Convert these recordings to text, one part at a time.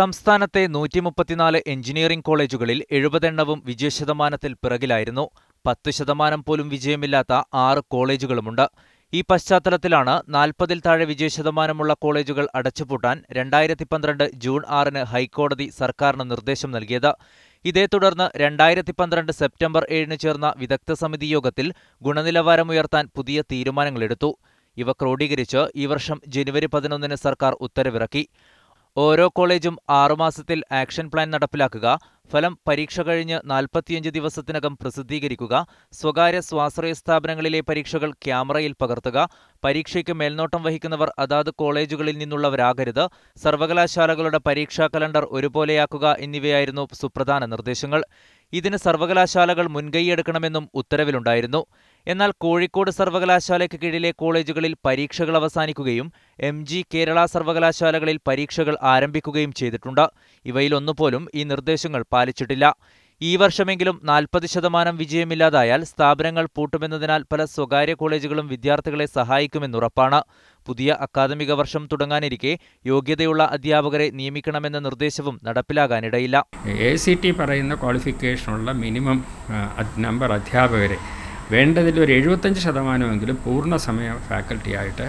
സംസ്ഥാനത്തെ 134 എഞ്ചിനീയറിംഗ് കോളേജുകളിൽ 70 എണ്ണവും വിജയശതമാനത്തിൽ പിറകിലായിരുന്നു. 10% പോലും വിജയമില്ലാത്ത 6 കോളേജുകളുമുണ്ട്. ഈ പശ്ചാത്തലത്തിലാണ് 40-ൽ താഴെ വിജയശതമാനമുള്ള കോളേജുകൾ അടച്ചുപൂട്ടാൻ 2012 ജൂൺ 6-ന് ഹൈക്കോടതി സർക്കാരിന് നിർദ്ദേശം നൽകിയത്. ഇതേ തുടർന്ന് 2012 സെപ്റ്റംബർ 7-ന് ചേർന്ന വിദഗ്ധ സമിതി യോഗത്തിൽ ഗുണനിലവാരമുയർത്താൻ പുതിയ തീരുമാനങ്ങളെടുത്തു. ഇവ ക്രോഡീകരിച്ച് ഈ വർഷം ജനുവരി 11-ന് സർക്കാർ ഉത്തരവിറക്കി. ഓരോ കോളേജും 6 മാസത്തിൽ ആക്ഷൻ പ്ലാൻ നടപ്പിലാക്കുക, ഫലം പരീക്ഷ കഴിഞ്ഞ് 45 ദിവസത്തിനകം പ്രസിദ്ധീകരിക്കുക, സ്വകാര്യ സ്വാശ്രയ സ്ഥാപനങ്ങളിലെ പരീക്ഷകൾ ക്യാമറയിൽ പകർത്തുക, പരീക്ഷയ്ക്ക് മേൽനോട്ടം വഹിക്കുന്നവർ അതാത് കോളേജുകളിൽ നിന്നുള്ളവരാകരുത്, സർവകലാശാലകളുടെ പരീക്ഷാ കലണ്ടർ ഒരുപോലെയാക്കുക എന്നിവയായിരുന്നു സുപ്രധാന നിർദ്ദേശങ്ങൾ. ഇതിന് സർവകലാശാലകൾ മുൻകൈയെടുക്കണമെന്നും ഉത്തരവിലുണ്ടായിരുന്നു. എന്നാൽ കോഴിക്കോട് സർവകലാശാലയ്ക്ക് കീഴിലെ കോളേജുകളിൽ പരീക്ഷകൾ അവസാനിക്കുകയും MG കേരള സർവകലാശാലകളിൽ പരീക്ഷകൾ ആരംഭിക്കുകയും ചെയ്തിട്ടുണ്ട്. ഇവയിലൊന്നുപോലും ഈ നിർദ്ദേശങ്ങൾ പാലിച്ചിട്ടില്ല. ഈ വർഷമെങ്കിലും 40% വിജയമില്ലാതായാൽ സ്ഥാപനങ്ങൾ പൂട്ടുമെന്നതിനാൽ പല സ്വകാര്യ കോളേജുകളും വിദ്യാർത്ഥികളെ സഹായിക്കുമെന്നുറപ്പാണ്. പുതിയ അക്കാദമിക വർഷം തുടങ്ങാനിരിക്കെ യോഗ്യതയുള്ള അധ്യാപകരെ നിയമിക്കണമെന്ന നിർദ്ദേശവും നടപ്പിലാകാനിടയില്ല. ACT പറയുന്ന ക്വാളിഫിക്കേഷനുള്ള മിനിമം നമ്പർ അധ്യാപകരെ വേണ്ടതിൽ ഒരു 75% പൂർണ്ണസമയ ഫാക്കൽറ്റിയായിട്ട്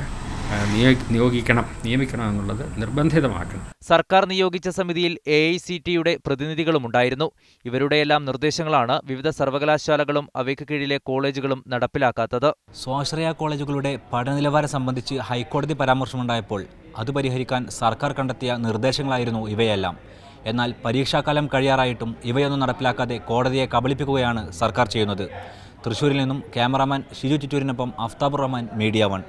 നിയമിക്കണമെന്നുള്ളത് നിർബന്ധിതമാക്കണം. സർക്കാർ നിയോഗിച്ച സമിതിയിൽ AICTയുടെ പ്രതിനിധികളുമുണ്ടായിരുന്നു. ഇവരുടെയെല്ലാം നിർദ്ദേശങ്ങളാണ് വിവിധ സർവകലാശാലകളും അവയ്ക്ക് കീഴിലെ കോളേജുകളും നടപ്പിലാക്കാത്തത്. സ്വാശ്രയ കോളേജുകളുടെ പഠനനിലവാരം സംബന്ധിച്ച് ഹൈക്കോടതി പരാമർശമുണ്ടായപ്പോൾ അത് പരിഹരിക്കാൻ സർക്കാർ കണ്ടെത്തിയ നിർദ്ദേശങ്ങളായിരുന്നു ഇവയെല്ലാം. എന്നാൽ പരീക്ഷാകാലം കഴിയാറായിട്ടും ഇവയൊന്നും നടപ്പിലാക്കാതെ കോടതിയെ കബളിപ്പിക്കുകയാണ് സർക്കാർ ചെയ്യുന്നത്. തൃശ്ശൂരിൽ നിന്നും ക്യാമറാമാൻ ഷിജു ചിറ്റൂരിനൊപ്പം അഫ്താബുർ റഹ്മാൻ, മീഡിയ 1.